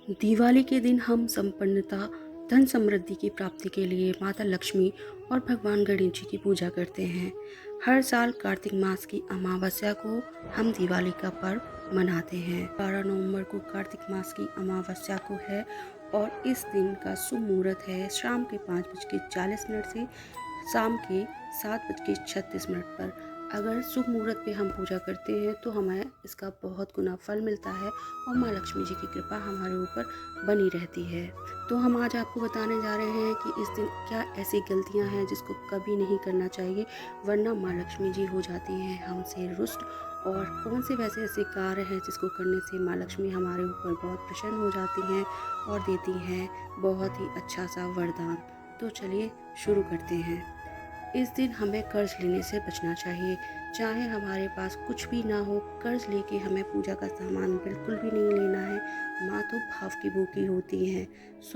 दिवाली के दिन हम संपन्नता, धन समृद्धि की प्राप्ति के लिए माता लक्ष्मी और भगवान गणेश जी की पूजा करते हैं। हर साल कार्तिक मास की अमावस्या को हम दिवाली का पर्व मनाते हैं। 12 नवंबर को कार्तिक मास की अमावस्या को है और इस दिन का शुभ मुहूर्त है शाम के 5:40 से शाम के 7:36 पर। अगर शुभ मुहूर्त पे हम पूजा करते हैं तो हमें इसका बहुत गुना फल मिलता है और माँ लक्ष्मी जी की कृपा हमारे ऊपर बनी रहती है। तो हम आज आपको बताने जा रहे हैं कि इस दिन क्या ऐसी गलतियां हैं जिसको कभी नहीं करना चाहिए, वरना माँ लक्ष्मी जी हो जाती हैं हमसे रुष्ट, और कौन से वैसे ऐसे कार्य हैं जिसको करने से माँ लक्ष्मी हमारे ऊपर बहुत प्रसन्न हो जाती हैं और देती हैं बहुत ही अच्छा सा वरदान। तो चलिए शुरू करते हैं। इस दिन हमें कर्ज लेने से बचना चाहिए। चाहे हमारे पास कुछ भी ना हो, कर्ज लेके हमें पूजा का सामान बिल्कुल भी नहीं लेना है। माँ तो भाव की भूखी होती हैं।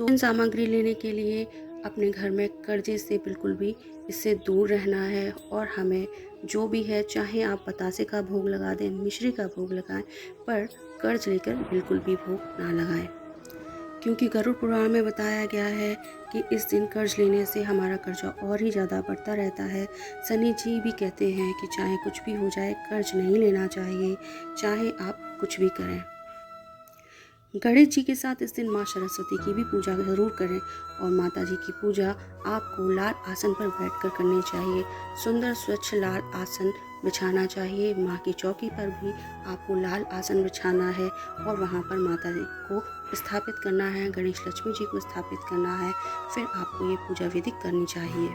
इन सामग्री लेने के लिए अपने घर में कर्जे से बिल्कुल भी इससे दूर रहना है। और हमें जो भी है, चाहे आप बतासे का भोग लगा दें, मिश्री का भोग लगाएं, पर कर्ज लेकर बिल्कुल भी भोग ना लगाएं। क्योंकि गरुड़ पुराण में बताया गया है कि इस दिन कर्ज लेने से हमारा कर्जा और ही ज़्यादा बढ़ता रहता है। शनि जी भी कहते हैं कि चाहे कुछ भी हो जाए, कर्ज नहीं लेना चाहिए, चाहे आप कुछ भी करें। गणेश जी के साथ इस दिन माँ सरस्वती की भी पूजा ज़रूर करें। और माता जी की पूजा आपको लाल आसन पर बैठकर करनी चाहिए। सुंदर स्वच्छ लाल आसन बिछाना चाहिए। माँ की चौकी पर भी आपको लाल आसन बिछाना है और वहाँ पर माता जी को स्थापित करना है, गणेश लक्ष्मी जी को स्थापित करना है। फिर आपको ये पूजा विधि करनी चाहिए।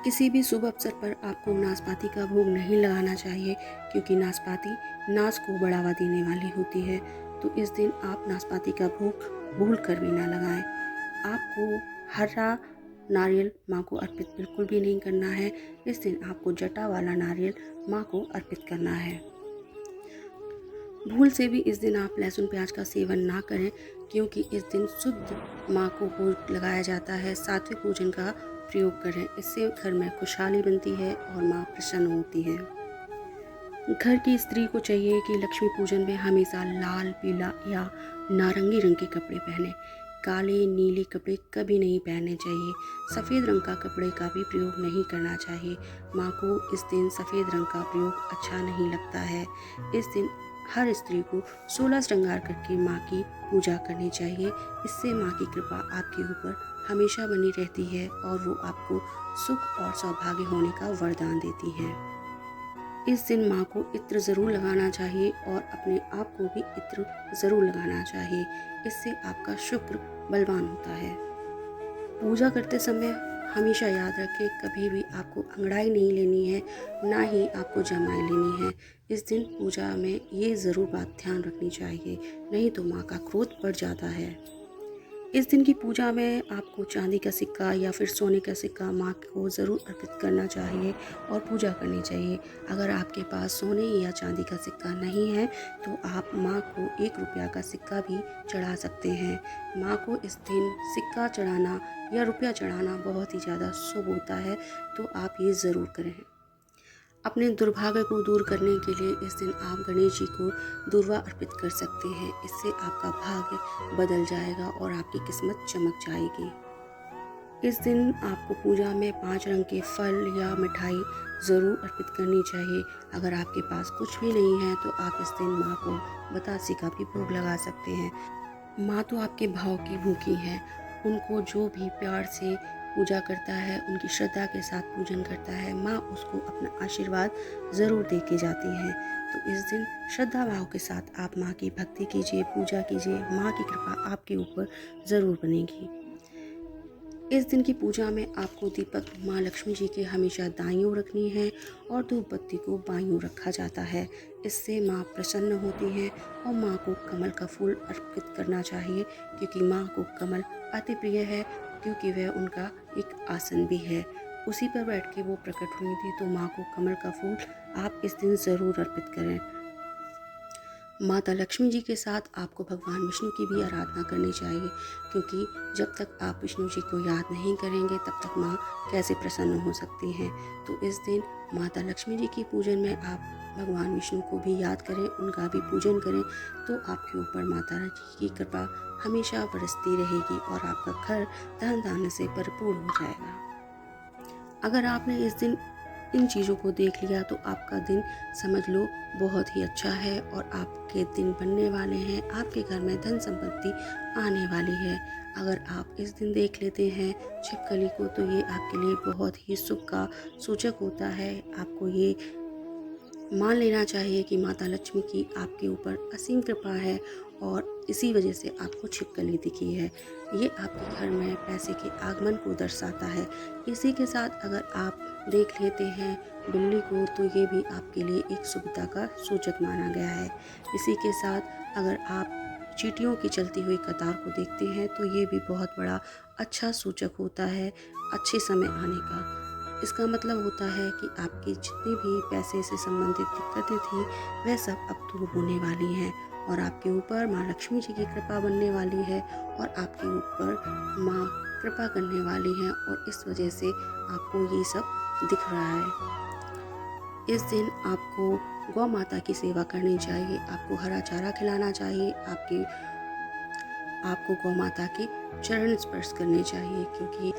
किसी भी शुभ अवसर पर आपको नाशपाती का भोग नहीं लगाना चाहिए, क्योंकि नाशपाती नाश को बढ़ावा देने वाली होती है। तो इस दिन आप नाशपाती का भोग भूल कर भी ना लगाएं। आपको हरा नारियल माँ को अर्पित बिल्कुल भी नहीं करना है। इस दिन आपको जटा वाला नारियल माँ को अर्पित करना है। भूल से भी इस दिन आप लहसुन प्याज का सेवन ना करें, क्योंकि इस दिन शुद्ध माँ को भोग लगाया जाता है। सात्विक भोजन का प्रयोग करें, इससे घर में खुशहाली बनती है और माँ प्रसन्न होती है। घर की स्त्री को चाहिए कि लक्ष्मी पूजन में हमेशा लाल, पीला या नारंगी रंग के कपड़े पहने। काले नीले कपड़े कभी नहीं पहनने चाहिए। सफ़ेद रंग का कपड़े का भी प्रयोग नहीं करना चाहिए। माँ को इस दिन सफ़ेद रंग का प्रयोग अच्छा नहीं लगता है। इस दिन हर स्त्री को 16 श्रृंगार करके माँ की पूजा करनी चाहिए। इससे माँ की कृपा आपके ऊपर हमेशा बनी रहती है और वो आपको सुख और सौभाग्य होने का वरदान देती हैं। इस दिन माँ को इत्र ज़रूर लगाना चाहिए और अपने आप को भी इत्र ज़रूर लगाना चाहिए। इससे आपका शुक्र बलवान होता है। पूजा करते समय हमेशा याद रखें, कभी भी आपको अंगड़ाई नहीं लेनी है, ना ही आपको जमाई लेनी है। इस दिन पूजा में ये ज़रूर बात ध्यान रखनी चाहिए, नहीं तो माँ का क्रोध बढ़ जाता है। इस दिन की पूजा में आपको चांदी का सिक्का या फिर सोने का सिक्का माँ को ज़रूर अर्पित करना चाहिए और पूजा करनी चाहिए। अगर आपके पास सोने या चांदी का सिक्का नहीं है तो आप माँ को 1 रुपया का सिक्का भी चढ़ा सकते हैं। माँ को इस दिन सिक्का चढ़ाना या रुपया चढ़ाना बहुत ही ज़्यादा शुभ होता है, तो आप ये ज़रूर करें। अपने दुर्भाग्य को दूर करने के लिए इस दिन आप गणेश जी को दूर्वा अर्पित कर सकते हैं। इससे आपका भाग्य बदल जाएगा और आपकी किस्मत चमक जाएगी। इस दिन आपको पूजा में 5 रंग के फल या मिठाई ज़रूर अर्पित करनी चाहिए। अगर आपके पास कुछ भी नहीं है तो आप इस दिन माँ को बतासे का भी भोग लगा सकते हैं। माँ तो आपके भाव की भूखी हैं। उनको जो भी प्यार से पूजा करता है, उनकी श्रद्धा के साथ पूजन करता है, माँ उसको अपना आशीर्वाद ज़रूर दे के जाती हैं। तो इस दिन श्रद्धा भाव के साथ आप माँ की भक्ति कीजिए, पूजा कीजिए। माँ की कृपा आपके ऊपर ज़रूर बनेगी। इस दिन की पूजा में आपको दीपक माँ लक्ष्मी जी के हमेशा दाईं ओर रखनी है और धूप बत्ती को बाईं ओर रखा जाता है। इससे माँ प्रसन्न होती हैं। और माँ को कमल का फूल अर्पित करना चाहिए, क्योंकि माँ को कमल अति प्रिय है, क्योंकि वह उनका एक आसन भी है। उसी पर बैठ के वो प्रकट हुई थी, तो माँ को कमल का फूल आप इस दिन ज़रूर अर्पित करें। माता लक्ष्मी जी के साथ आपको भगवान विष्णु की भी आराधना करनी चाहिए, क्योंकि जब तक आप विष्णु जी को याद नहीं करेंगे तब तक माँ कैसे प्रसन्न हो सकती हैं। तो इस दिन माता लक्ष्मी जी की पूजन में आप भगवान विष्णु को भी याद करें, उनका भी पूजन करें, तो आपके ऊपर माता जी की कृपा हमेशा बरसती रहेगी और आपका घर धन धान्य से भरपूर हो जाएगा। अगर आपने इस दिन इन चीज़ों को देख लिया तो आपका दिन समझ लो बहुत ही अच्छा है और आपके दिन बनने वाले हैं, आपके घर में धन संपत्ति आने वाली है। अगर आप इस दिन देख लेते हैं छिपकली को तो ये आपके लिए बहुत ही सुख का सूचक होता है। आपको ये मान लेना चाहिए कि माता लक्ष्मी की आपके ऊपर असीम कृपा है और इसी वजह से आपको छिपकली दिखी है। ये आपके घर में पैसे के आगमन को दर्शाता है। इसी के साथ अगर आप देख लेते हैं बिल्ली को तो ये भी आपके लिए एक शुभता का सूचक माना गया है। इसी के साथ अगर आप चींटियों की चलती हुई कतार को देखते हैं तो ये भी बहुत बड़ा अच्छा सूचक होता है अच्छे समय आने का। इसका मतलब होता है कि आपकी जितनी भी पैसे से संबंधित दिक्कतें थी वह सब अब दूर होने वाली हैं और आपके ऊपर माँ लक्ष्मी जी की कृपा बनने वाली है और आपके ऊपर माँ कृपा करने वाली हैं और इस वजह से आपको ये सब दिख रहा है। इस दिन आपको गौ माता की सेवा करनी चाहिए, आपको हरा चारा खिलाना चाहिए, आपको गौ माता के चरण स्पर्श करने चाहिए, क्योंकि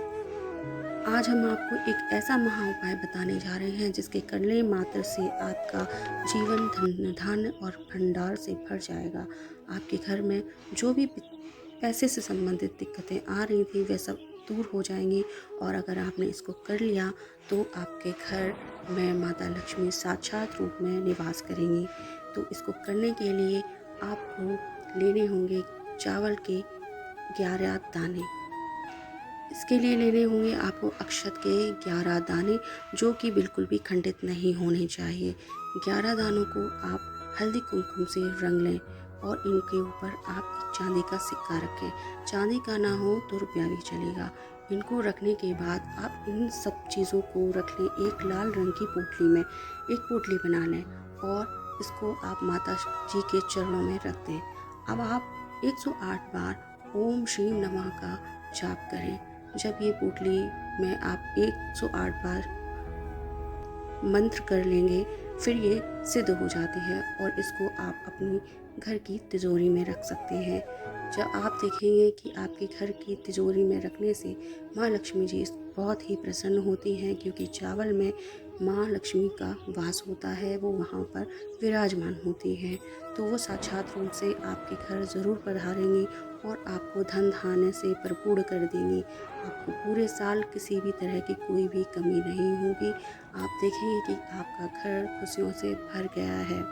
आज हम आपको एक ऐसा महा उपाय बताने जा रहे हैं जिसके करने मात्र से आपका जीवन धन धान्य और भंडार से भर जाएगा। आपके घर में जो भी पैसे से संबंधित दिक्कतें आ रही थी वह सब दूर हो जाएंगी और अगर आपने इसको कर लिया तो आपके घर में माता लक्ष्मी साक्षात रूप में निवास करेंगी। तो इसको करने के लिए आपको लेने होंगे चावल के 11 दाने। इसके लिए लेने होंगे आपको अक्षत के 11 दाने, जो कि बिल्कुल भी खंडित नहीं होने चाहिए। 11 दानों को आप हल्दी कुमकुम से रंग लें और इनके ऊपर आप एक चांदी का सिक्का रखें। चांदी का ना हो तो रुपया भी चलेगा। इनको रखने के बाद आप इन सब चीज़ों को रख लें एक लाल रंग की पोटली में। एक पोटली बना लें और इसको आप माता जी के चरणों में रख दें। अब आप 108 बार ओम श्री नमः का जाप करें। जब ये पोटली में आप 108 बार मंत्र कर लेंगे फिर ये सिद्ध हो जाती है और इसको आप अपनी घर की तिजोरी में रख सकते हैं। जब आप देखेंगे कि आपके घर की तिजोरी में रखने से माँ लक्ष्मी जी बहुत ही प्रसन्न होती हैं, क्योंकि चावल में माँ लक्ष्मी का वास होता है, वो वहाँ पर विराजमान होती हैं। तो वो साक्षात रूप से आपके घर ज़रूर पधारेंगी और आपको धन धान्य से भरपूर कर देंगी। आपको पूरे साल किसी भी तरह की कोई भी कमी नहीं होगी। आप देखेंगे कि आपका घर खुशियों से भर गया है।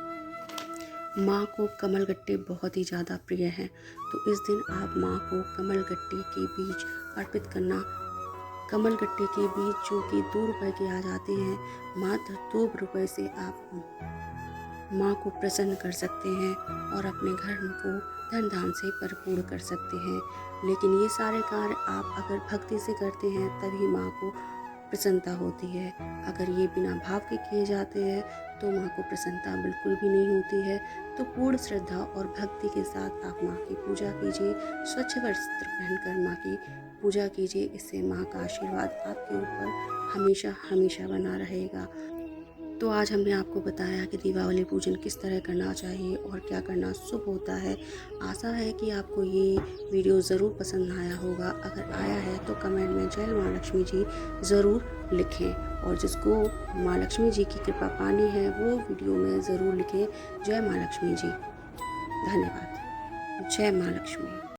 माँ को कमलगट्टे बहुत ही ज़्यादा प्रिय हैं, तो इस दिन आप माँ को कमलगट्टे के बीज अर्पित करना। कमलगट्टे के बीज जो कि 2 रुपए के आ जाते हैं, मात्र 2 रुपए से आप माँ को प्रसन्न कर सकते हैं और अपने घर को धन धान से भरपूर कर सकते हैं। लेकिन ये सारे कार्य आप अगर भक्ति से करते हैं तभी माँ को प्रसन्नता होती है। अगर ये बिना भाव के किए जाते हैं तो माँ को प्रसन्नता बिल्कुल भी नहीं होती है। तो पूर्ण श्रद्धा और भक्ति के साथ आप माँ की पूजा कीजिए। स्वच्छ वस्त्र पहनकर माँ की पूजा कीजिए। इससे माँ का आशीर्वाद आपके ऊपर हमेशा हमेशा बना रहेगा। तो आज हमने आपको बताया कि दीपावली पूजन किस तरह करना चाहिए और क्या करना शुभ होता है। आशा है कि आपको ये वीडियो ज़रूर पसंद आया होगा। अगर आया है तो कमेंट में जय माँ लक्ष्मी जी ज़रूर लिखें और जिसको माँ लक्ष्मी जी की कृपा पानी है वो वीडियो में ज़रूर लिखें जय माँ लक्ष्मी जी। धन्यवाद। जय माँ लक्ष्मी।